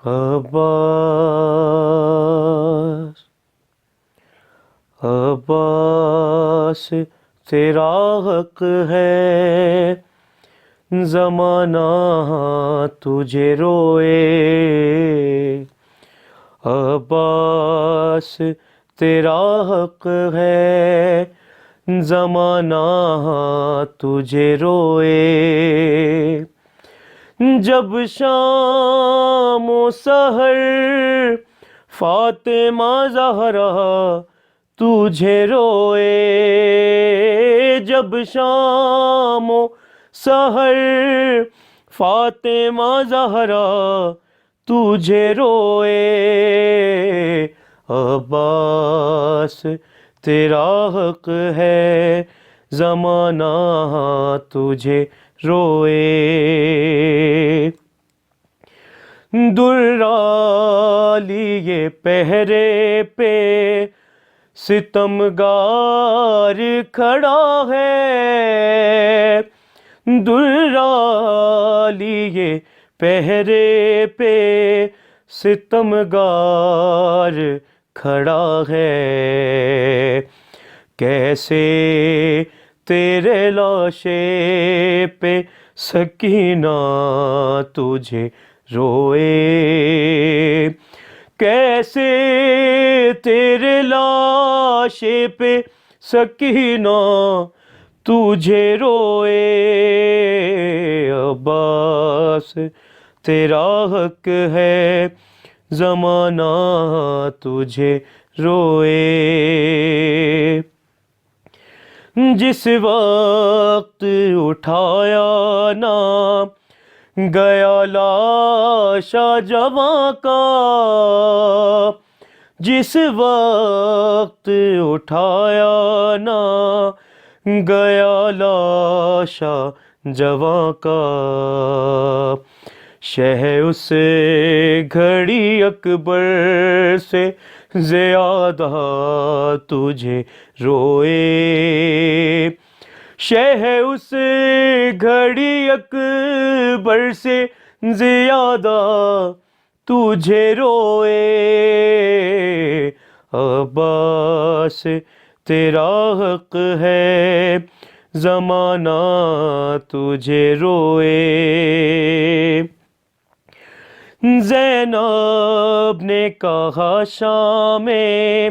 عباس عباس تیرا حق ہے، زمانہ تجھے روئے۔ عباس تیرا حق ہے، زمانہ تجھے روئے۔ جب شام و سحر فاطمہ زہرا تجھے روئے۔ جب شام و سحر فاطمہ زہرا تجھے روئے۔ عباس تیرا حق ہے، زمانہ تجھے روئے۔ درا لیے پہرے پہ ستمگار کھڑا ہے۔ درا لیے پہرے پہ ستمگار کھڑا ہے۔ کیسے تیرے لاشے پہ سکینہ تجھے روئے۔ کیسے تیرے لاشے پہ سکینہ تجھے روئے۔ عباس تیرا حق ہے، زمانہ تجھے روئے۔ جس وقت اٹھایا نہ گیا لاشا جواں کا، جس وقت اٹھایا نہ گیا لاشا جواں کا، شہ اس گھڑی اکبر سے زیادہ تجھے روئے۔ شہ اس گھڑی اکبر سے زیادہ تجھے روئے۔ عباس تیرا حق ہے، زمانہ تجھے روئے۔ زینب نے کہا شام میں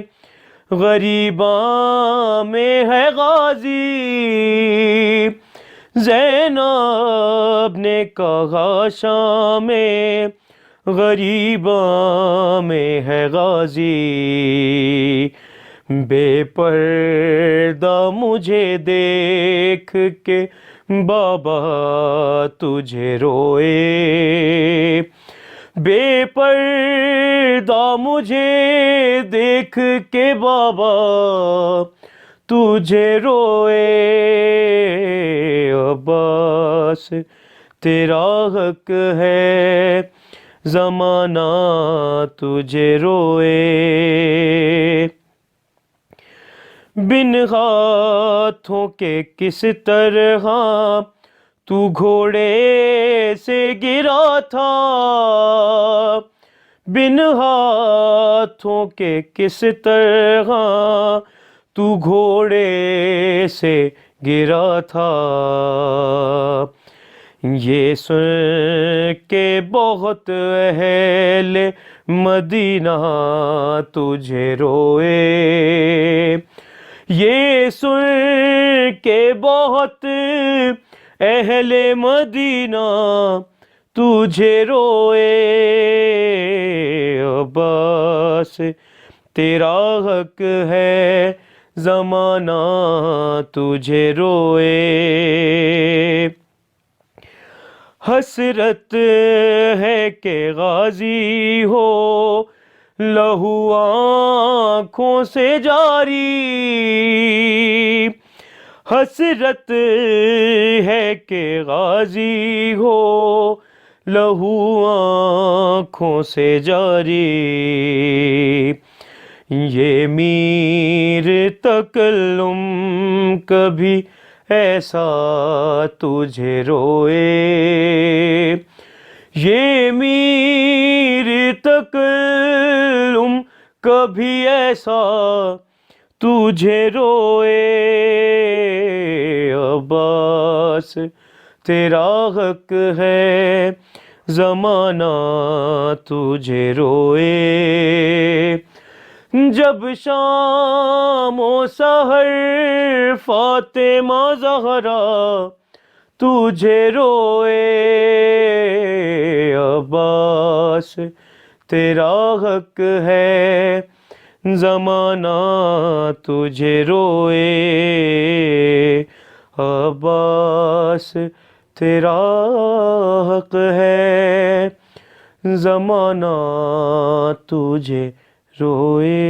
غریباں میں ہے غازی۔ زینب نے کہا شام میں غریباں میں ہے غازی۔ بے پردہ مجھے دیکھ کے بابا تجھے روئے۔ بے پردہ مجھے دیکھ کے بابا تجھے روئے۔ عباس تیرا حق ہے، زمانہ تجھے روئے۔ بن ہاتھوں کے کس طرح تو گھوڑے سے گرا تھا، بن ہاتھوں کے کس طرح تو گھوڑے سے گرا تھا۔ یہ سن کے بہت اہل مدینہ تجھے روئے۔ یہ سن کے بہت اہل مدینہ تجھے روئے۔ عباس تیرا حق ہے، زمانہ تجھے روئے۔ حسرت ہے کہ غازی ہو لہو آنکھوں سے جاری۔ حسرت ہے کہ غازی ہو لہو آنکھوں سے جاری۔ یہ میر تکلم کبھی ایسا تجھے روئے۔ یہ میری تکلم کبھی ایسا تجھے روئے عباس، تیرا حق ہے زمانہ تجھے روئے، جب شام و سحر فاطمہ زہرا تجھے روئے عباس، تیرا حق ہے زمانہ تجھے روئے عباس، تیرا حق ہے زمانہ تجھے روئے۔